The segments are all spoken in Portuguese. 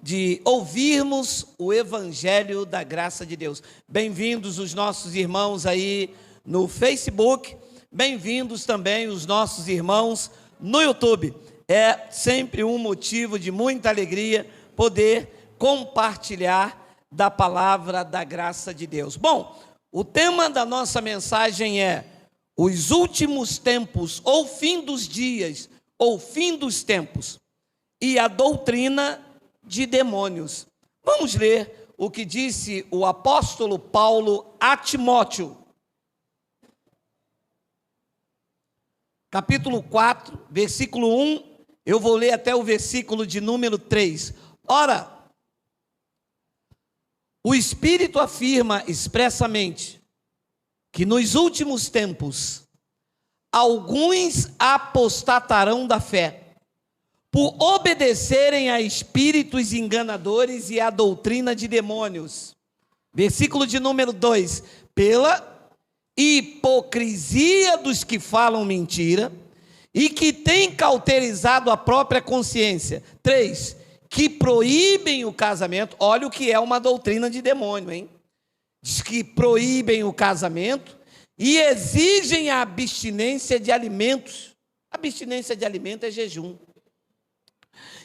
de ouvirmos o Evangelho da Graça de Deus. Bem-vindos os nossos irmãos aí no Facebook, bem-vindos também os nossos irmãos no YouTube. É sempre um motivo de muita alegria poder compartilhar da palavra da graça de Deus. Bom, o tema da nossa mensagem é os últimos tempos, ou fim dos dias, ou fim dos tempos, e a doutrina de demônios. Vamos ler o que disse o apóstolo Paulo a Timóteo. Capítulo 4, versículo 1, eu vou ler até o versículo de número 3. Ora, o Espírito afirma expressamente que nos últimos tempos alguns apostatarão da fé, por obedecerem a espíritos enganadores e à doutrina de demônios. Versículo de número 2, pela hipocrisia dos que falam mentira e que têm cauterizado a própria consciência. 3, que proíbem o casamento. Olha o que é uma doutrina de demônio, hein? Diz que proíbem o casamento e exigem a abstinência de alimentos. Abstinência de alimento é jejum.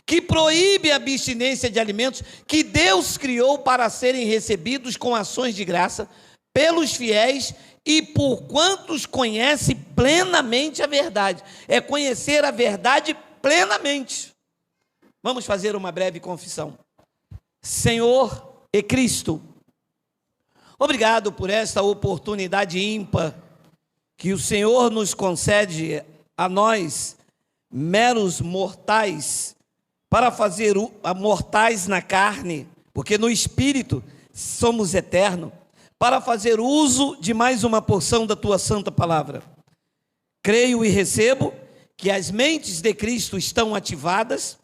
Que proíbe a abstinência de alimentos que Deus criou para serem recebidos com ações de graça pelos fiéis e por quantos conhecem plenamente a verdade. É conhecer a verdade plenamente. Vamos fazer uma breve confissão. Senhor e Cristo, obrigado por esta oportunidade ímpar que o Senhor nos concede a nós, meros mortais, para fazer mortais na carne, porque no Espírito somos eternos, para fazer uso de mais uma porção da Tua santa palavra. Creio e recebo que as mentes de Cristo estão ativadas,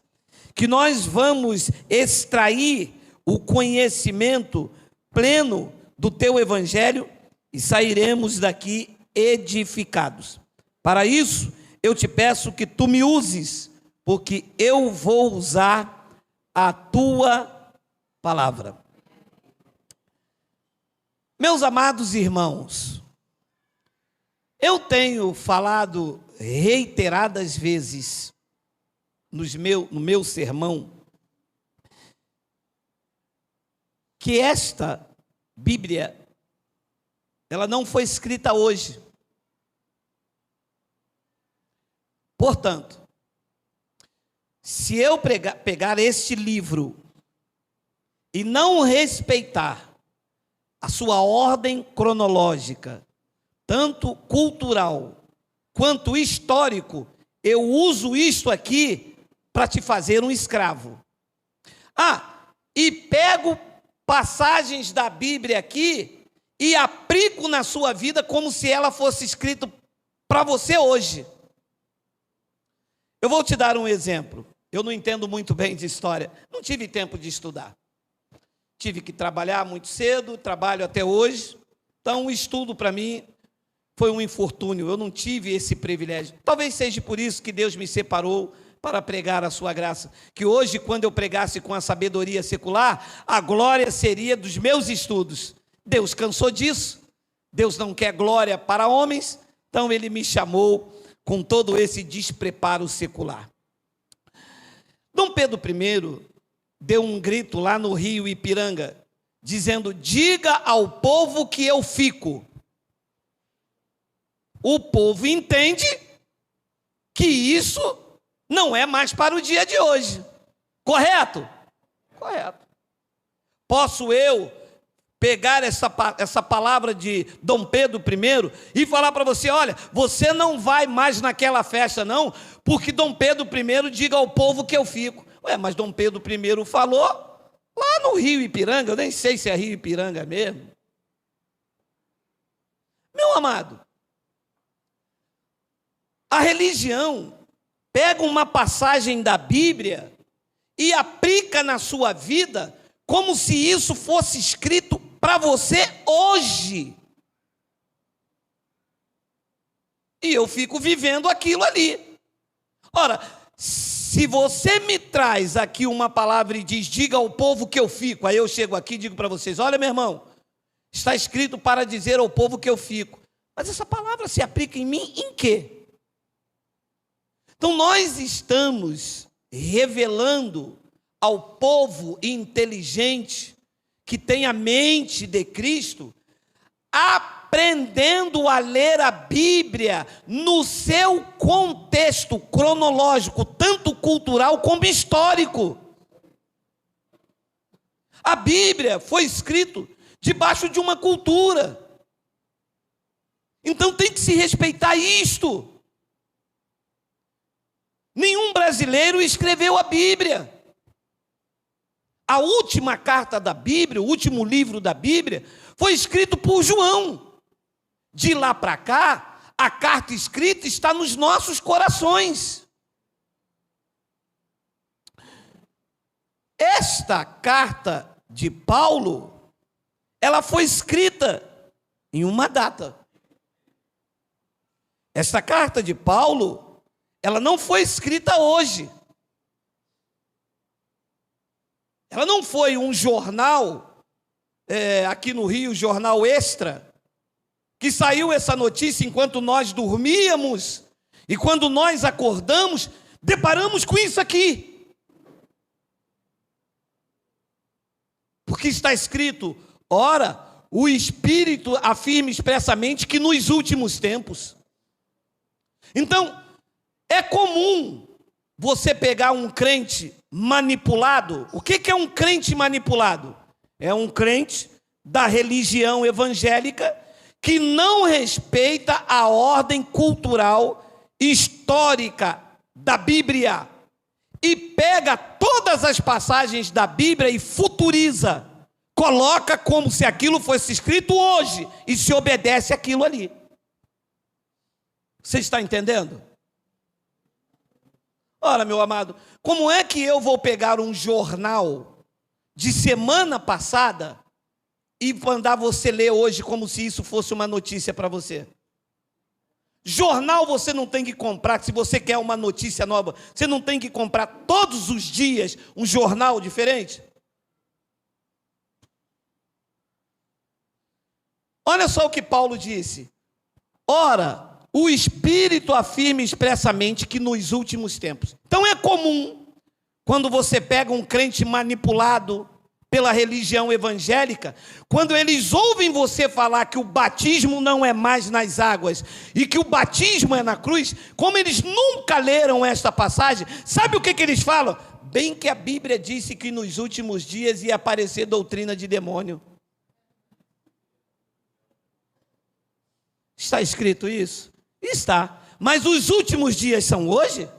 que nós vamos extrair o conhecimento pleno do Teu Evangelho e sairemos daqui edificados. Para isso, eu te peço que Tu me uses, porque eu vou usar a Tua palavra. Meus amados irmãos, eu tenho falado reiteradas vezes no meu sermão que esta Bíblia, ela não foi escrita hoje. Portanto, se eu pegar este livro e não respeitar a sua ordem cronológica, tanto cultural quanto histórico, eu uso isto aqui para te fazer um escravo. E pego passagens da Bíblia aqui e aplico na sua vida como se ela fosse escrita para você hoje. Eu vou te dar um exemplo. Eu não entendo muito bem de história. Não tive tempo de estudar. Tive que trabalhar muito cedo, trabalho até hoje. Então, o estudo para mim foi um infortúnio. Eu não tive esse privilégio. Talvez seja por isso que Deus me separou para pregar a sua graça. Que hoje, quando eu pregasse com a sabedoria secular, a glória seria dos meus estudos. Deus cansou disso. Deus não quer glória para homens. Então, Ele me chamou com todo esse despreparo secular. Dom Pedro I deu um grito lá no Rio Ipiranga, dizendo: diga ao povo que eu fico. O povo entende que isso não é mais para o dia de hoje. Correto? Correto. Posso eu pegar essa palavra de Dom Pedro I e falar para você: olha, você não vai mais naquela festa não, porque Dom Pedro I diga ao povo que eu fico. Mas Dom Pedro I falou lá no Rio Ipiranga, eu nem sei se é Rio Ipiranga mesmo. Meu amado, a religião pega uma passagem da Bíblia e aplica na sua vida como se isso fosse escrito para você hoje. E eu fico vivendo aquilo ali. Ora, Se você me traz aqui uma palavra e diz, diga ao povo que eu fico, aí eu chego aqui e digo para vocês, olha meu irmão, está escrito para dizer ao povo que eu fico. Mas essa palavra se aplica em mim em quê? Então nós estamos revelando ao povo inteligente, que tem a mente de Cristo, aprendendo a ler a Bíblia no seu contexto cronológico, tanto cultural como histórico. A Bíblia foi escrita debaixo de uma cultura. Então tem que se respeitar isto. Nenhum brasileiro escreveu a Bíblia. A última carta da Bíblia, o último livro da Bíblia, foi escrito por João. De lá para cá, a carta escrita está nos nossos corações. Esta carta de Paulo, ela foi escrita em uma data. Esta carta de Paulo, ela não foi escrita hoje. Ela não foi um jornal, aqui no Rio, Jornal Extra, que saiu essa notícia enquanto nós dormíamos, e quando nós acordamos, deparamos com isso aqui. Porque está escrito, ora, o Espírito afirma expressamente que nos últimos tempos. Então, é comum você pegar um crente manipulado. O que é um crente manipulado? É um crente da religião evangélica que não respeita a ordem cultural histórica da Bíblia e pega todas as passagens da Bíblia e futuriza, coloca como se aquilo fosse escrito hoje e se obedece aquilo ali. Você está entendendo? Ora, meu amado, como é que eu vou pegar um jornal de semana passada e mandar você ler hoje como se isso fosse uma notícia para você? Jornal você não tem que comprar, se você quer uma notícia nova, você não tem que comprar todos os dias um jornal diferente? Olha só o que Paulo disse. Ora, o Espírito afirma expressamente que nos últimos tempos. Então é comum, quando você pega um crente manipulado pela religião evangélica, quando eles ouvem você falar que o batismo não é mais nas águas e que o batismo é na cruz, como eles nunca leram esta passagem, sabe o que eles falam? Bem que a Bíblia disse que nos últimos dias ia aparecer doutrina de demônio. Está escrito isso? Está. Mas os últimos dias são hoje?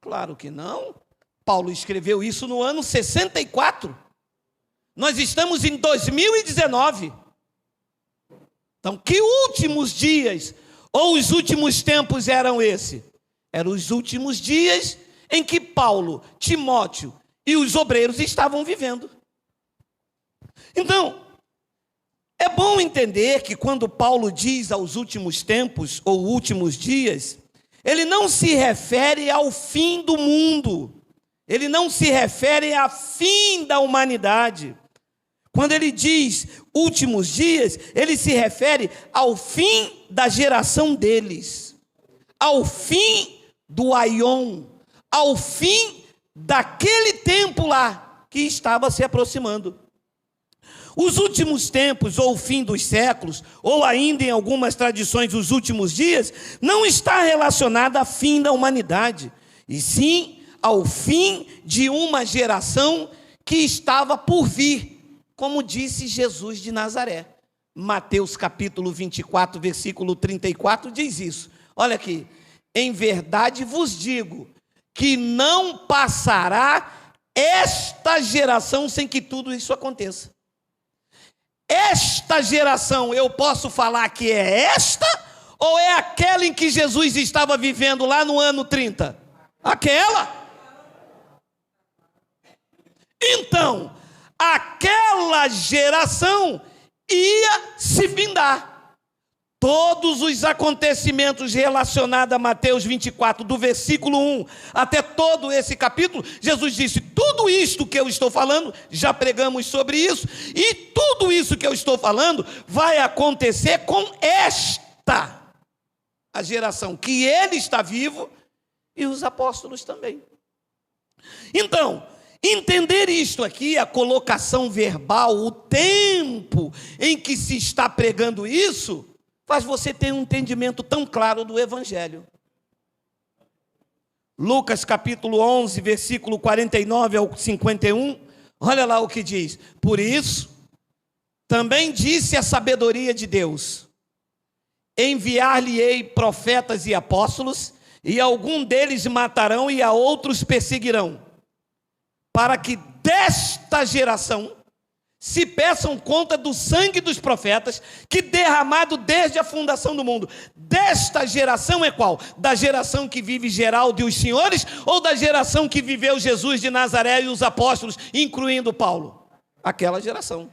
Claro que não. Paulo escreveu isso no ano 64. Nós estamos em 2019. Então, que últimos dias ou os últimos tempos eram esses? Eram os últimos dias em que Paulo, Timóteo e os obreiros estavam vivendo. Então, é bom entender que quando Paulo diz aos últimos tempos ou últimos dias, ele não se refere ao fim do mundo. Ele não se refere ao fim da humanidade. Quando ele diz últimos dias, ele se refere ao fim da geração deles, ao fim do aion, ao fim daquele tempo lá que estava se aproximando. Os últimos tempos, ou o fim dos séculos, ou ainda em algumas tradições os últimos dias, não está relacionado ao fim da humanidade, e sim ao fim de uma geração que estava por vir, como disse Jesus de Nazaré. Mateus capítulo 24, versículo 34 diz isso. Olha aqui, em verdade vos digo, que não passará esta geração sem que tudo isso aconteça. Esta geração, eu posso falar que é esta, ou é aquela em que Jesus estava vivendo lá no ano 30? Aquela. Então, aquela geração ia se findar. Todos os acontecimentos relacionados a Mateus 24, do versículo 1 até todo esse capítulo, Jesus disse: tudo isto que eu estou falando, já pregamos sobre isso, e tudo isso que eu estou falando vai acontecer com esta, a geração que ele está vivo e os apóstolos também. Então, entender isto aqui, a colocação verbal, o tempo em que se está pregando isso, faz você ter um entendimento tão claro do Evangelho. Lucas capítulo 11, versículo 49 ao 51, olha lá o que diz: por isso, também disse a sabedoria de Deus: enviar-lhe-ei profetas e apóstolos, e algum deles matarão e a outros perseguirão, para que desta geração se peçam conta do sangue dos profetas, que derramado desde a fundação do mundo. Desta geração é qual? Da geração que vive Geraldo e os senhores, ou da geração que viveu Jesus de Nazaré e os apóstolos, incluindo Paulo? Aquela geração.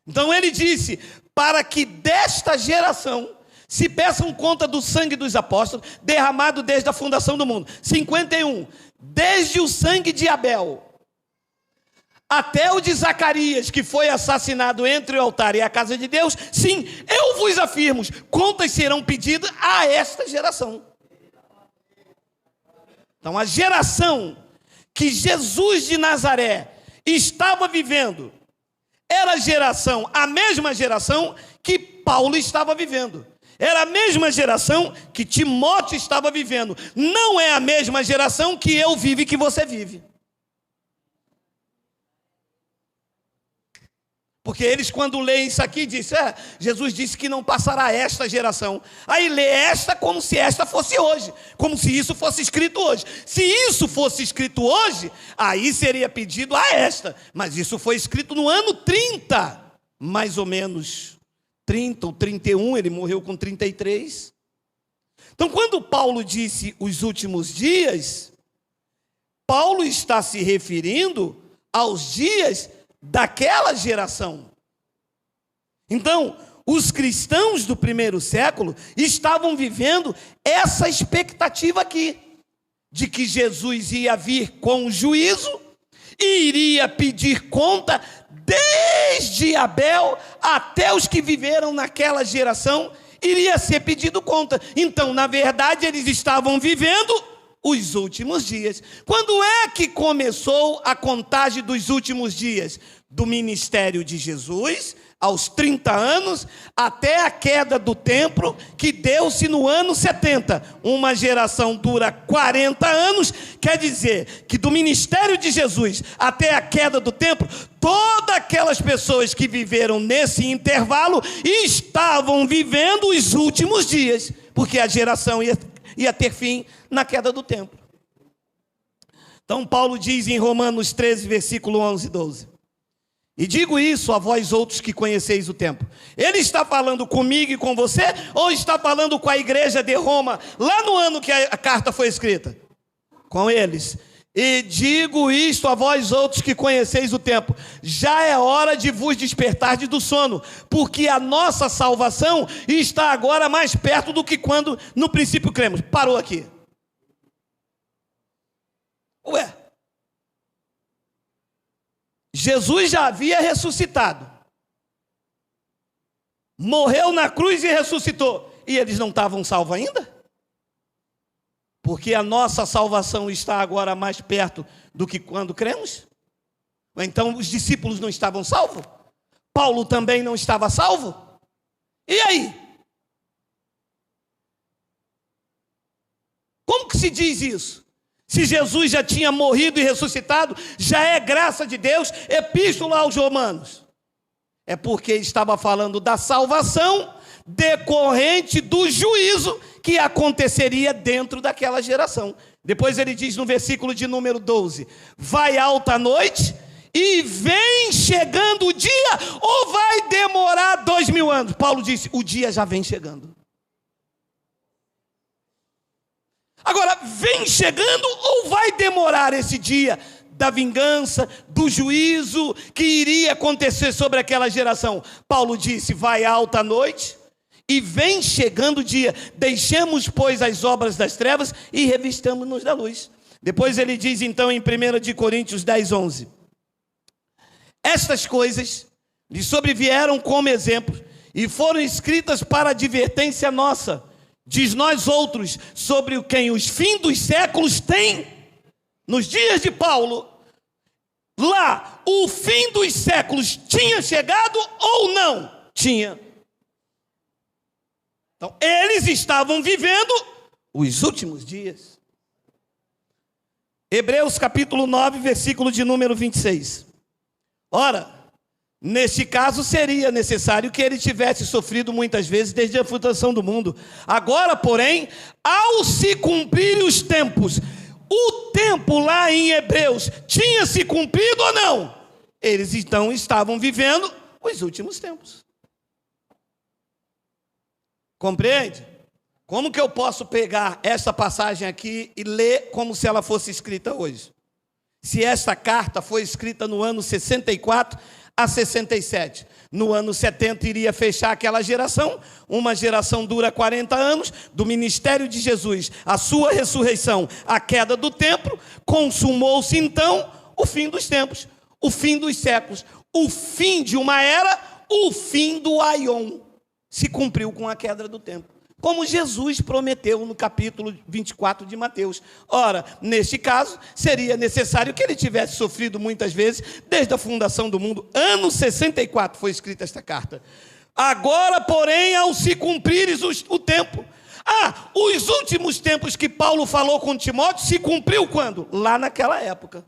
Então ele disse: para que desta geração se peçam conta do sangue dos apóstolos, derramado desde a fundação do mundo. 51. Desde o sangue de Abel até o de Zacarias, que foi assassinado entre o altar e a casa de Deus, sim, eu vos afirmo, contas serão pedidas a esta geração. Então, a geração que Jesus de Nazaré estava vivendo era a mesma geração que Paulo estava vivendo. Era a mesma geração que Timóteo estava vivendo. Não é a mesma geração que eu vivo e que você vive. Porque eles, quando leem isso aqui, dizem: Jesus disse que não passará esta geração. Aí lê esta como se esta fosse hoje, como se isso fosse escrito hoje. Se isso fosse escrito hoje, aí seria pedido a esta. Mas isso foi escrito no ano 30, mais ou menos 30 ou 31, ele morreu com 33. Então, quando Paulo disse os últimos dias, Paulo está se referindo aos dias daquela geração. Então, os cristãos do primeiro século estavam vivendo essa expectativa aqui, de que Jesus ia vir com juízo e iria pedir conta desde Abel até os que viveram naquela geração, iria ser pedido conta. Então, na verdade, eles estavam vivendo os últimos dias. Quando é que começou a contagem dos últimos dias? Do ministério de Jesus, aos 30 anos, até a queda do templo, que deu-se no ano 70. Uma geração dura 40 anos, quer dizer que do ministério de Jesus até a queda do templo, todas aquelas pessoas que viveram nesse intervalo estavam vivendo os últimos dias, porque a geração ia ter fim na queda do templo. Então Paulo diz em Romanos 13, versículo 11 e 12: e digo isso a vós outros que conheceis o tempo. Ele está falando comigo e com você, ou está falando com a igreja de Roma, lá no ano que a carta foi escrita? Com eles. E digo isto a vós outros que conheceis o tempo: já é hora de vos despertar do sono, porque a nossa salvação está agora mais perto do que quando no princípio cremos. Parou aqui. Ué, Jesus já havia ressuscitado, morreu na cruz e ressuscitou, e eles não estavam salvos ainda? Porque a nossa salvação está agora mais perto do que quando cremos? Então os discípulos não estavam salvos? Paulo também não estava salvo? E aí? Como que se diz isso? Se Jesus já tinha morrido e ressuscitado, já é graça de Deus. Epístola aos Romanos. É porque estava falando da salvação decorrente do juízo que aconteceria dentro daquela geração. Depois ele diz no versículo de número 12: vai alta a noite e vem chegando o dia, ou vai demorar 2000 anos? Paulo disse: o dia já vem chegando. Agora, vem chegando ou vai demorar esse dia da vingança, do juízo que iria acontecer sobre aquela geração. Paulo disse: vai alta a noite e vem chegando o dia. Deixemos, pois, as obras das trevas e revistamos-nos da luz. Depois ele diz então em 1 Coríntios 10:11: estas coisas lhe sobrevieram como exemplo e foram escritas para advertência nossa, diz nós outros, sobre quem os fins dos séculos têm. Nos dias de Paulo, lá, o fim dos séculos tinha chegado ou não? Tinha. Então, eles estavam vivendo os últimos dias. Hebreus capítulo 9, versículo de número 26. Ora, neste caso seria necessário que ele tivesse sofrido muitas vezes desde a fundação do mundo. Agora, porém, ao se cumprir os tempos, o tempo lá em Hebreus tinha se cumprido ou não? Eles então estavam vivendo os últimos tempos. Compreende? Como que eu posso pegar essa passagem aqui e ler como se ela fosse escrita hoje? Se esta carta foi escrita no ano 64 a 67. No ano 70 iria fechar aquela geração. Uma geração dura 40 anos, do ministério de Jesus, a sua ressurreição, a queda do templo. Consumou-se então o fim dos tempos, o fim dos séculos, o fim de uma era, o fim do aion. Se cumpriu com a queda do templo, como Jesus prometeu no capítulo 24 de Mateus. Ora, neste caso, seria necessário que ele tivesse sofrido muitas vezes, desde a fundação do mundo. Ano 64 foi escrita esta carta. Agora, porém, ao se cumprires o tempo. Os últimos tempos que Paulo falou com Timóteo se cumpriu quando? Lá naquela época.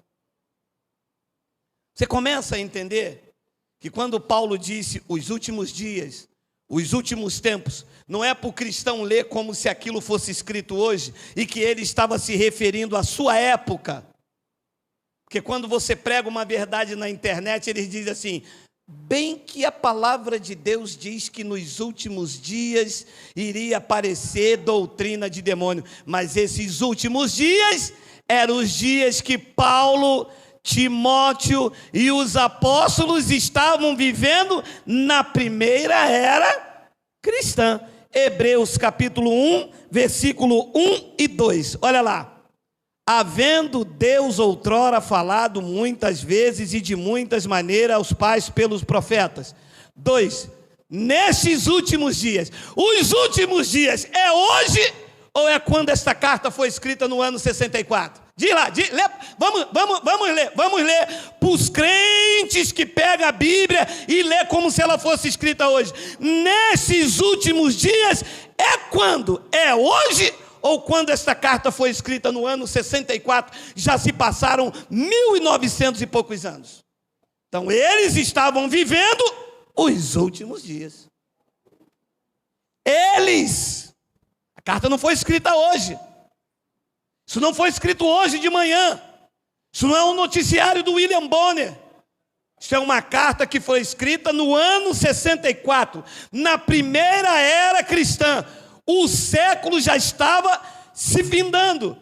Você começa a entender que quando Paulo disse os últimos dias, os últimos tempos, não é para o cristão ler como se aquilo fosse escrito hoje e que ele estava se referindo à sua época. Porque quando você prega uma verdade na internet, eles dizem assim: bem que a palavra de Deus diz que nos últimos dias iria aparecer doutrina de demônio. Mas esses últimos dias eram os dias que Paulo, Timóteo e os apóstolos estavam vivendo na primeira era cristã. Hebreus capítulo 1, versículo 1 e 2. Olha lá. Havendo Deus outrora falado muitas vezes e de muitas maneiras aos pais pelos profetas. 2. Nestes últimos dias. Os últimos dias é hoje ou é quando esta carta foi escrita no ano 64? Diz lá, vamos ler para os crentes que pegam a Bíblia e lê como se ela fosse escrita hoje. Nesses últimos dias é quando? É hoje ou quando esta carta foi escrita no ano 64? Já se passaram 1900 e poucos anos. Então eles estavam vivendo os últimos dias. A carta não foi escrita hoje. Isso não foi escrito hoje de manhã. Isso não é um noticiário do William Bonner. Isso é uma carta que foi escrita no ano 64, na primeira era cristã. O século já estava se findando.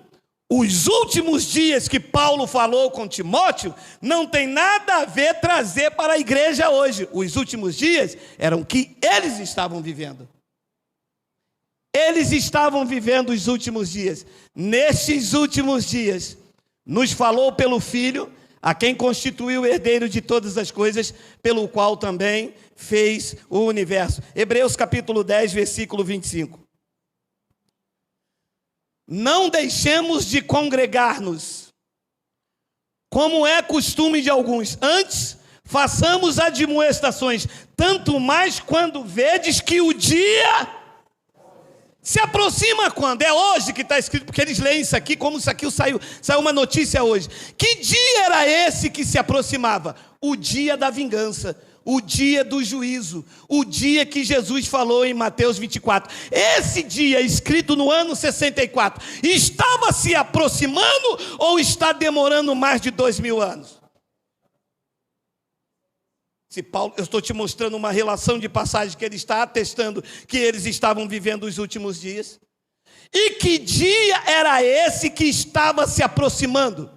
Os últimos dias que Paulo falou com Timóteo não tem nada a ver trazer para a igreja hoje. Os últimos dias eram que eles estavam vivendo. Eles estavam vivendo os últimos dias. Nestes últimos dias, nos falou pelo Filho, a quem constituiu o herdeiro de todas as coisas, pelo qual também fez o universo. Hebreus capítulo 10, versículo 25. Não deixemos de congregar-nos, como é costume de alguns. Antes, façamos admoestações, tanto mais quando vedes que o dia se aproxima. Quando? É hoje que está escrito, porque eles leem isso aqui como isso aqui saiu uma notícia hoje. Que dia era esse que se aproximava? O dia da vingança, o dia do juízo, o dia que Jesus falou em Mateus 24. Esse dia, escrito no ano 64, estava se aproximando ou está demorando mais de 2000 anos? Se Paulo, eu estou te mostrando uma relação de passagem que ele está atestando que eles estavam vivendo os últimos dias. E que dia era esse que estava se aproximando?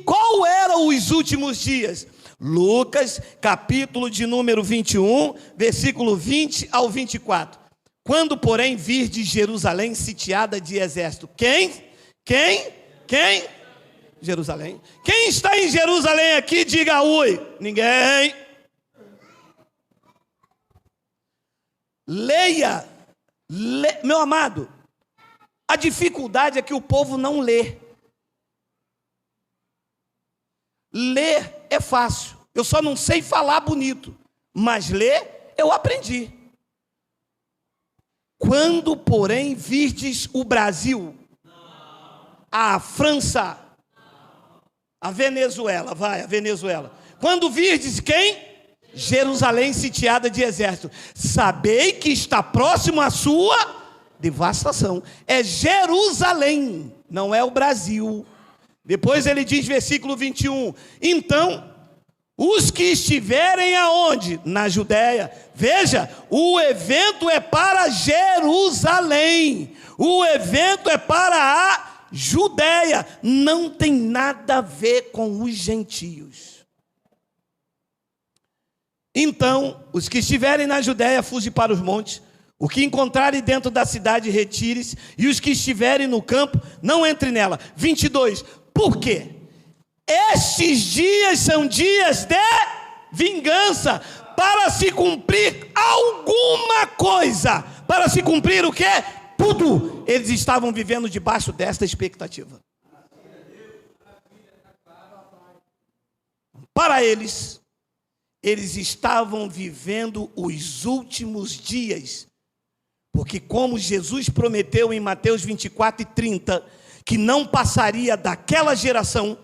Qual eram os últimos dias? Lucas, capítulo de número 21, versículo 20 ao 24. Quando, porém, virdes Jerusalém sitiada de exército. Quem? Jerusalém. Quem está em Jerusalém aqui, diga ui. Ninguém. Leia. Meu amado, a dificuldade é que o povo não lê. Ler é fácil. Eu só não sei falar bonito. Mas ler, eu aprendi. Quando, porém, virdes o Brasil, a França, a Venezuela, a Venezuela. Quando virdes quem? Jerusalém sitiada de exército. Sabei que está próximo à sua devastação. É Jerusalém, não é o Brasil. Depois ele diz, versículo 21, então, os que estiverem aonde? Na Judéia. Veja, o evento é para Jerusalém. O evento é para a Judéia. Não tem nada a ver com os gentios. Então, os que estiverem na Judéia, fuge para os montes. O que encontrarem dentro da cidade, retire-se. E os que estiverem no campo, não entre nela. 22. Por quê? Estes dias são dias de vingança, para se cumprir alguma coisa. Para se cumprir o quê? Tudo. Eles estavam vivendo debaixo desta expectativa. Para eles estavam vivendo os últimos dias. Porque como Jesus prometeu em Mateus 24 e 30, que não passaria daquela geração,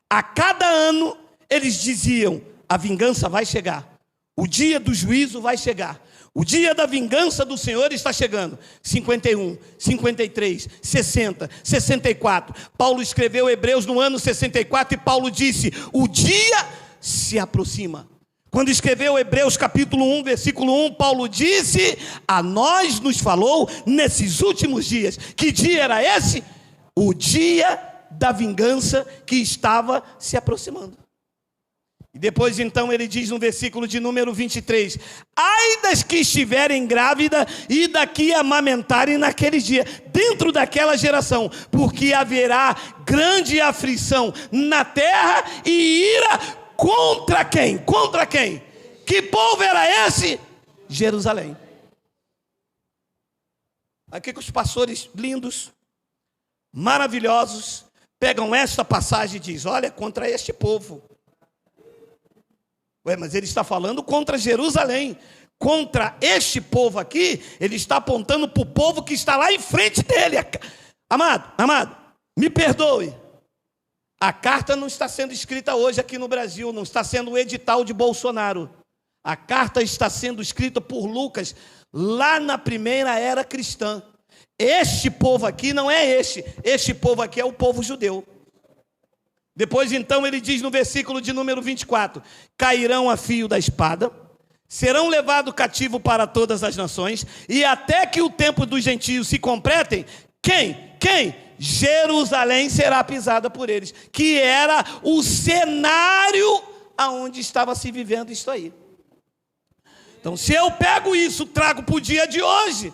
a cada ano eles diziam, a vingança vai chegar, o dia do juízo vai chegar, o dia da vingança do Senhor está chegando. 51, 53, 60, 64. Paulo escreveu Hebreus no ano 64 e Paulo disse, o dia se aproxima. Quando escreveu Hebreus capítulo 1, versículo 1, Paulo disse, a nós nos falou nesses últimos dias. Que dia era esse? O dia da vingança que estava se aproximando. E depois então ele diz no versículo de número 23, ai das que estiverem grávidas e daqui amamentarem naqueles dias, dentro daquela geração, porque haverá grande aflição na terra e ira contra quem? Contra quem? Que povo era esse? Jerusalém. Aqui que os pastores lindos, maravilhosos, pegam esta passagem e dizem, olha, contra este povo. Ué, mas ele está falando contra Jerusalém. Contra este povo aqui, ele está apontando para o povo que está lá em frente dele. Amado, me perdoe. A carta não está sendo escrita hoje aqui no Brasil, não está sendo o edital de Bolsonaro. A carta está sendo escrita por Lucas, lá na primeira era cristã. Este povo aqui não é este povo aqui é o povo judeu. Depois então ele diz no versículo de número 24, cairão a fio da espada, serão levados cativo para todas as nações, e até que o tempo dos gentios se completem, quem? Jerusalém será pisada por eles, que era o cenário aonde estava se vivendo isso aí. Então se eu pego isso, trago para o dia de hoje,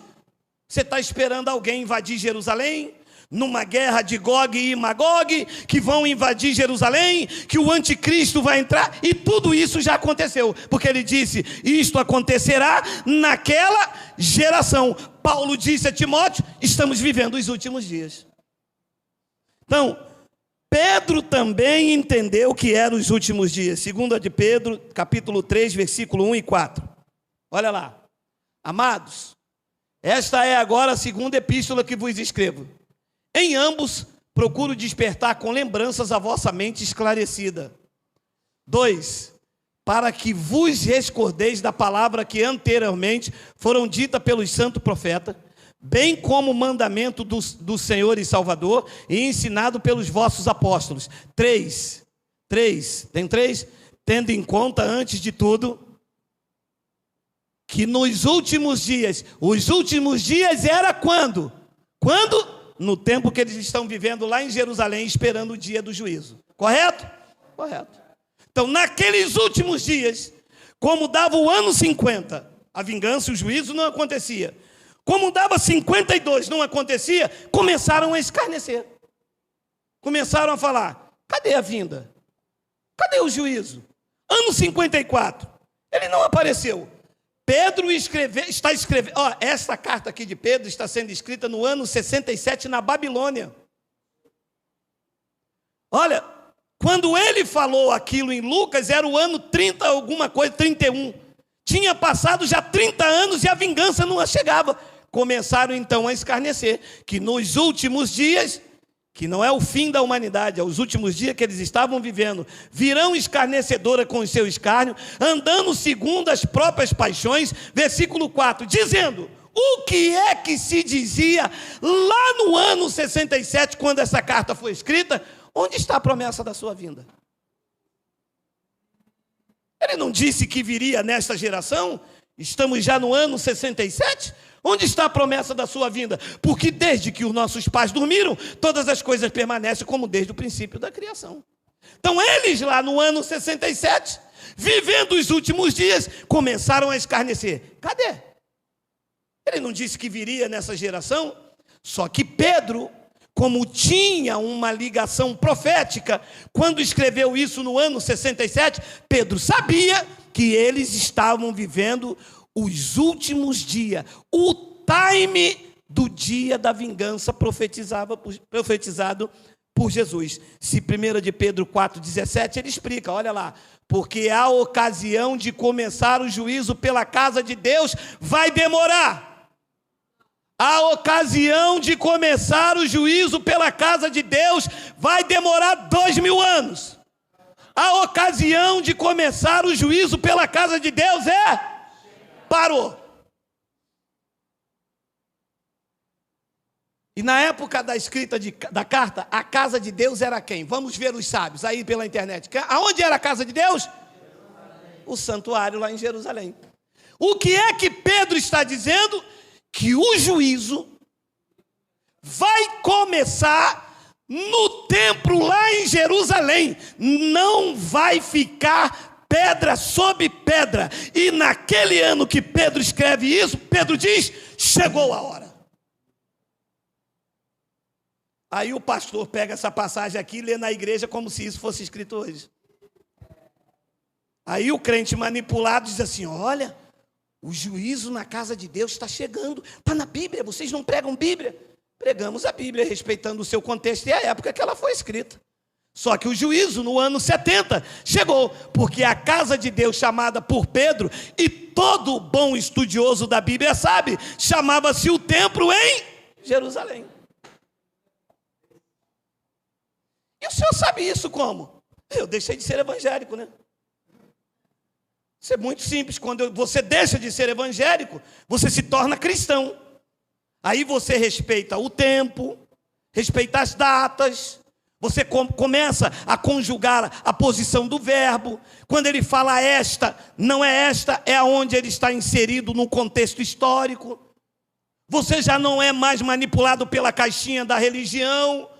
você está esperando alguém invadir Jerusalém? Numa guerra de Gog e Magog, que vão invadir Jerusalém, que o anticristo vai entrar, e tudo isso já aconteceu, porque ele disse, isto acontecerá naquela geração. Paulo disse a Timóteo, estamos vivendo os últimos dias. Então, Pedro também entendeu o que eram os últimos dias. 2 de Pedro, capítulo 3, versículo 1 e 4. Olha lá. Amados, esta é agora a segunda epístola que vos escrevo. Em ambos, procuro despertar com lembranças a vossa mente esclarecida. 2. Para que vos recordeis da palavra que anteriormente foram dita pelos santos profetas, bem como o mandamento do Senhor e Salvador, e ensinado pelos vossos apóstolos. 3. Tem 3? Tendo em conta, antes de tudo, que nos últimos dias, os últimos dias era quando? Quando? no tempo que eles estão vivendo lá em Jerusalém, esperando o dia do juízo. Correto? Correto. Então, naqueles últimos dias, como dava o ano 50, a vingança e o juízo não acontecia. Como dava 52, não acontecia, começaram a escarnecer. Começaram a falar, cadê a vinda? Cadê o juízo? Ano 54, ele não apareceu. Pedro está escrevendo, esta carta aqui de Pedro está sendo escrita no ano 67 na Babilônia. Olha, quando ele falou aquilo em Lucas, era o ano 30 alguma coisa, 31. Tinha passado já 30 anos e a vingança não chegava. Começaram então a escarnecer, que nos últimos dias, que não é o fim da humanidade, é os últimos dias que eles estavam vivendo, virão escarnecedora com o seu escárnio, andando segundo as próprias paixões, versículo 4, dizendo, o que é que se dizia lá no ano 67, quando essa carta foi escrita? Onde está a promessa da sua vinda? Ele não disse que viria nesta geração? Estamos já no ano 67? Onde está a promessa da sua vinda? Porque desde que os nossos pais dormiram, todas as coisas permanecem como desde o princípio da criação. Então eles lá no ano 67, vivendo os últimos dias, começaram a escarnecer. Cadê? Ele não disse que viria nessa geração? Só que Pedro, como tinha uma ligação profética, quando escreveu isso no ano 67, Pedro sabia que eles estavam vivendo os últimos dias, o time do dia da vingança profetizado por Jesus. Se 1 de Pedro 4,17, ele explica, olha lá, porque a ocasião de começar o juízo pela casa de Deus vai demorar. A ocasião de começar o juízo pela casa de Deus vai demorar 2000 anos. A ocasião de começar o juízo pela casa de Deus parou. E na época da escrita da carta, a casa de Deus era quem? Vamos ver os sábios aí pela internet. Aonde era a casa de Deus? O santuário lá em Jerusalém. O que é que Pedro está dizendo? Que o juízo vai começar no templo lá em Jerusalém. Não vai ficar pedra sobre pedra. E naquele ano que Pedro escreve isso, Pedro diz, chegou a hora. Aí o pastor pega essa passagem aqui e lê na igreja como se isso fosse escrito hoje. Aí o crente manipulado diz assim, olha, o juízo na casa de Deus está chegando. Está na Bíblia, vocês não pregam Bíblia? Pregamos a Bíblia, respeitando o seu contexto e a época que ela foi escrita. Só que o juízo no ano 70 chegou, porque a casa de Deus chamada por Pedro, e todo bom estudioso da Bíblia sabe, chamava-se o templo em Jerusalém. E o senhor sabe isso como? Eu deixei de ser evangélico, né? Isso é muito simples, quando você deixa de ser evangélico, você se torna cristão. Aí você respeita o tempo, respeita as datas, você começa a conjugar a posição do verbo. Quando ele fala esta, não é esta, é aonde ele está inserido no contexto histórico. Você já não é mais manipulado pela caixinha da religião.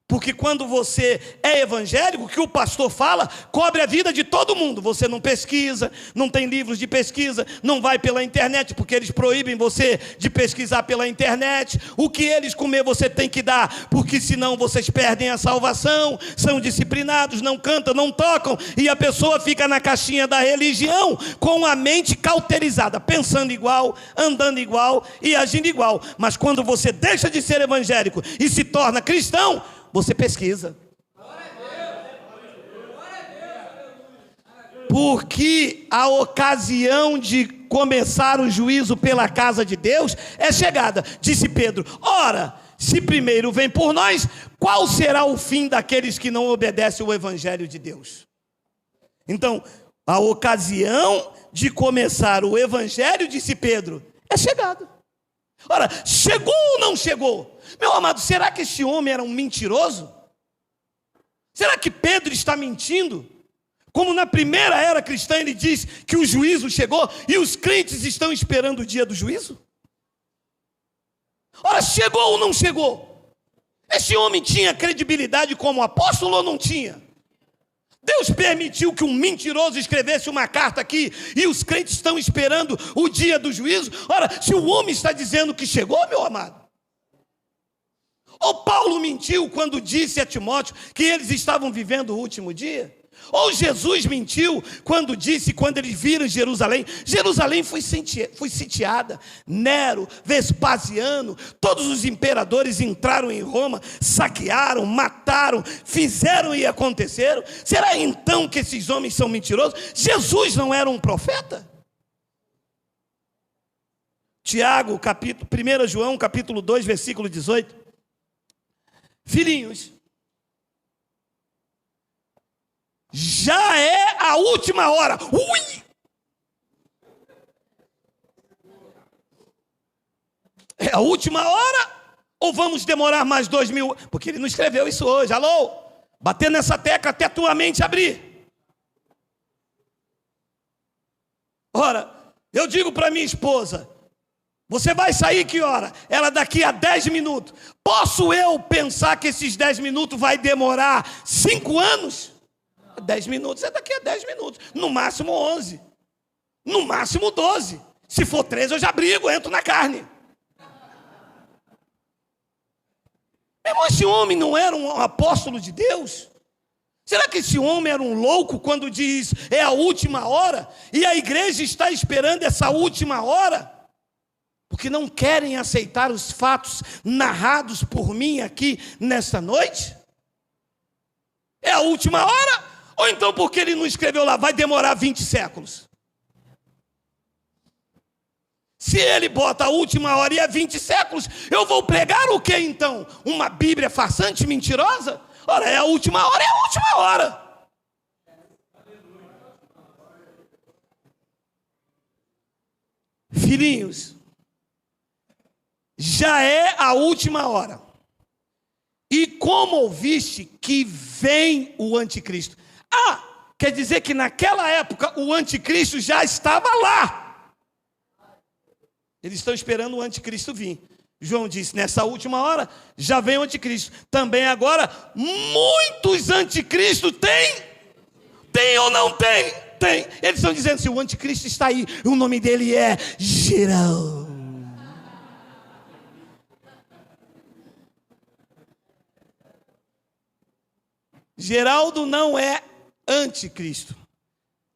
Porque quando você é evangélico, o que o pastor fala, cobre a vida de todo mundo. Você não pesquisa, não tem livros de pesquisa, não vai pela internet, porque eles proíbem você de pesquisar pela internet. O que eles comer você tem que dar, porque senão vocês perdem a salvação. São disciplinados, não cantam, não tocam, e a pessoa fica na caixinha da religião, com a mente cauterizada, pensando igual, andando igual e agindo igual. Mas quando você deixa de ser evangélico e se torna cristão, você pesquisa. Porque a ocasião de começar o juízo pela casa de Deus é chegada. Disse Pedro, ora, se primeiro vem por nós, qual será o fim daqueles que não obedecem o evangelho de Deus? Então, a ocasião de começar o evangelho, disse Pedro, é chegada. Ora, chegou ou não chegou? Meu amado, será que esse homem era um mentiroso? Será que Pedro está mentindo? Como na primeira era cristã ele diz que o juízo chegou e os crentes estão esperando o dia do juízo? Ora, chegou ou não chegou? Esse homem tinha credibilidade como apóstolo ou não tinha? Deus permitiu que um mentiroso escrevesse uma carta aqui e os crentes estão esperando o dia do juízo? Ora, se o homem está dizendo que chegou, meu amado. Ou Paulo mentiu quando disse a Timóteo que eles estavam vivendo o último dia? Ou Jesus mentiu quando disse, quando eles viram Jerusalém foi sitiada, Nero, Vespasiano, todos os imperadores entraram em Roma, saquearam, mataram, fizeram e aconteceram. Será então que esses homens são mentirosos? Jesus não era um profeta? Tiago, 1 João, capítulo 2, versículo 18. Filhinhos, já é a última hora. Ui! É a última hora? Ou vamos demorar mais 2000? Porque ele não escreveu isso hoje. Alô? Bater nessa tecla até a tua mente abrir. Ora, eu digo para minha esposa, você vai sair que hora? Ela daqui a 10 minutos. Posso eu pensar que esses 10 minutos vai demorar 5 anos? 10 minutos é daqui a 10 minutos. No máximo 11. No máximo 12. Se for 13 eu já brigo, entro na carne. Meu irmão, esse homem não era um apóstolo de Deus? Será que esse homem era um louco quando diz é a última hora? E a igreja está esperando essa última hora? Porque não querem aceitar os fatos narrados por mim aqui nesta noite? É a última hora? Ou então porque ele não escreveu lá, vai demorar 20 séculos? Se ele bota a última hora e é 20 séculos, eu vou pregar o que então? Uma Bíblia farsante, mentirosa? Ora, é a última hora, é a última hora. Filhinhos, já é a última hora. E como ouviste que vem o anticristo? Quer dizer que naquela época o anticristo já estava lá. Eles estão esperando o anticristo vir. João disse, nessa última hora já vem o anticristo. Também agora, muitos anticristos tem ou não tem? Tem. Eles estão dizendo assim, o anticristo está aí, o nome dele é Geraldo. Geraldo não é anticristo.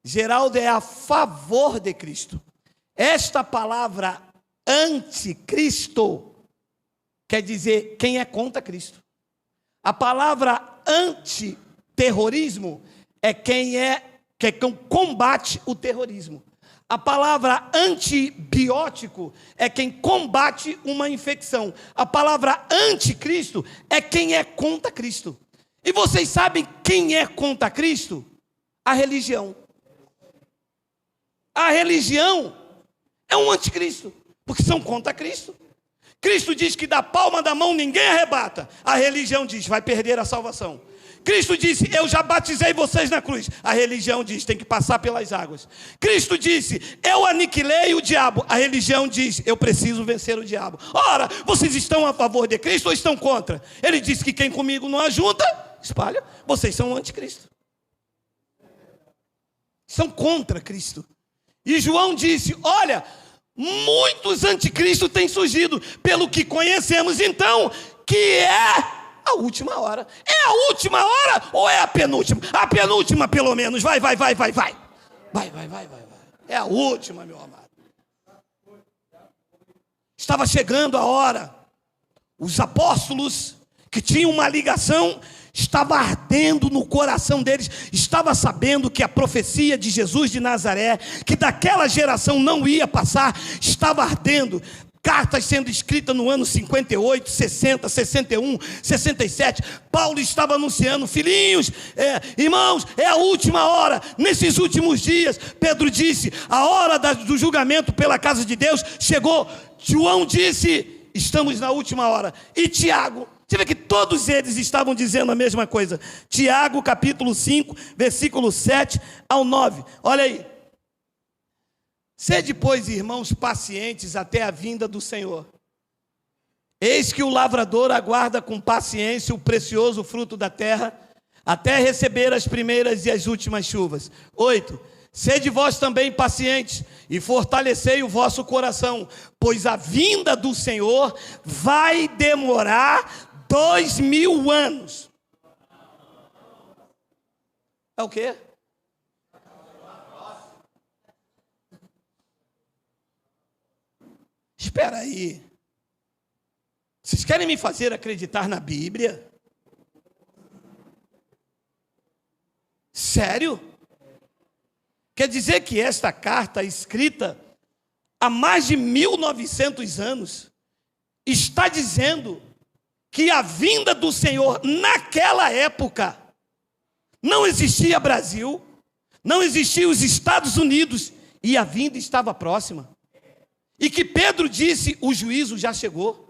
Geraldo é a favor de Cristo. Esta palavra anticristo quer dizer quem é contra Cristo. A palavra antiterrorismo é quem combate o terrorismo. A palavra antibiótico é quem combate uma infecção. A palavra anticristo é quem é contra Cristo. E vocês sabem quem é contra Cristo? A religião. A religião é um anticristo, porque são contra Cristo. Cristo diz que da palma da mão ninguém arrebata. A religião diz, vai perder a salvação. Cristo disse, eu já batizei vocês na cruz. A religião diz, tem que passar pelas águas. Cristo disse, eu aniquilei o diabo. A religião diz, eu preciso vencer o diabo. Ora, vocês estão a favor de Cristo ou estão contra? Ele disse que quem comigo não ajunta, espalha. Vocês são anticristo. São contra Cristo. E João disse, olha, muitos anticristos têm surgido, pelo que conhecemos então, que é a última hora. É a última hora ou é a penúltima? A penúltima pelo menos, vai. Vai. É a última, meu amado. Estava chegando a hora. Os apóstolos que tinham uma ligação, estava ardendo no coração deles, estava sabendo que a profecia de Jesus de Nazaré, que daquela geração não ia passar, estava ardendo. Cartas sendo escritas no ano 58, 60, 61, 67. Paulo estava anunciando, filhinhos, irmãos, é a última hora. Nesses últimos dias, Pedro disse, a hora do julgamento pela casa de Deus chegou. João disse, estamos na última hora. E Tiago, você vê que todos eles estavam dizendo a mesma coisa. Tiago, capítulo 5, versículo 7 ao 9. Olha aí. Sede, pois, irmãos, pacientes até a vinda do Senhor. Eis que o lavrador aguarda com paciência o precioso fruto da terra, até receber as primeiras e as últimas chuvas. 8. Sede vós também pacientes, e fortalecei o vosso coração, pois a vinda do Senhor vai demorar 2000 anos. É o quê? Espera aí. Vocês querem me fazer acreditar na Bíblia? Sério? Quer dizer que esta carta, escrita há mais de 1900 anos, está dizendo que a vinda do Senhor naquela época não existia Brasil, não existia os Estados Unidos, e a vinda estava próxima. E que Pedro disse, o juízo já chegou.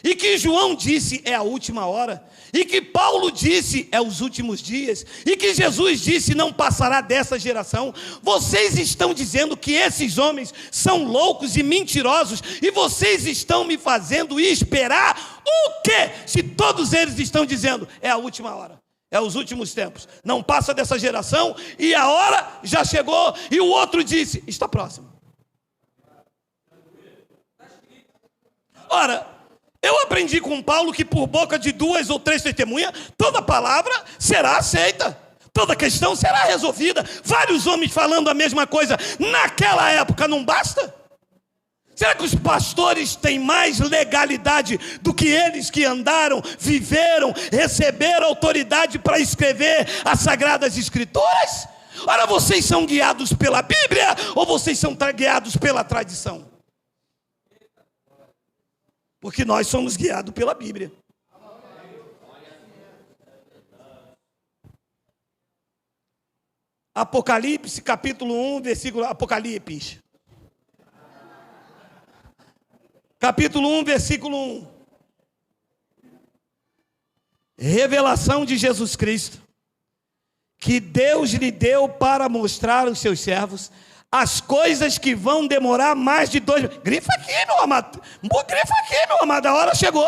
E que João disse, é a última hora. E que Paulo disse, é os últimos dias. E que Jesus disse, não passará dessa geração. Vocês estão dizendo que esses homens são loucos e mentirosos, e vocês estão me fazendo esperar o quê? Se todos eles estão dizendo, é a última hora, é os últimos tempos, não passa dessa geração, e a hora já chegou. E o outro disse, está próximo. Ora, eu aprendi com Paulo que por boca de 2 ou 3 testemunhas, toda palavra será aceita, toda questão será resolvida. Vários homens falando a mesma coisa naquela época, não basta? Será que os pastores têm mais legalidade do que eles que andaram, viveram, receberam autoridade para escrever as Sagradas Escrituras? Ora, vocês são guiados pela Bíblia ou vocês são guiados pela tradição? Porque nós somos guiados pela Bíblia. Apocalipse, capítulo 1, versículo... Apocalipse. Capítulo 1, versículo 1. Revelação de Jesus Cristo, que Deus lhe deu para mostrar aos seus servos as coisas que vão demorar mais de 2... Grifa aqui, meu amado. Grifa aqui, meu amado. A hora chegou.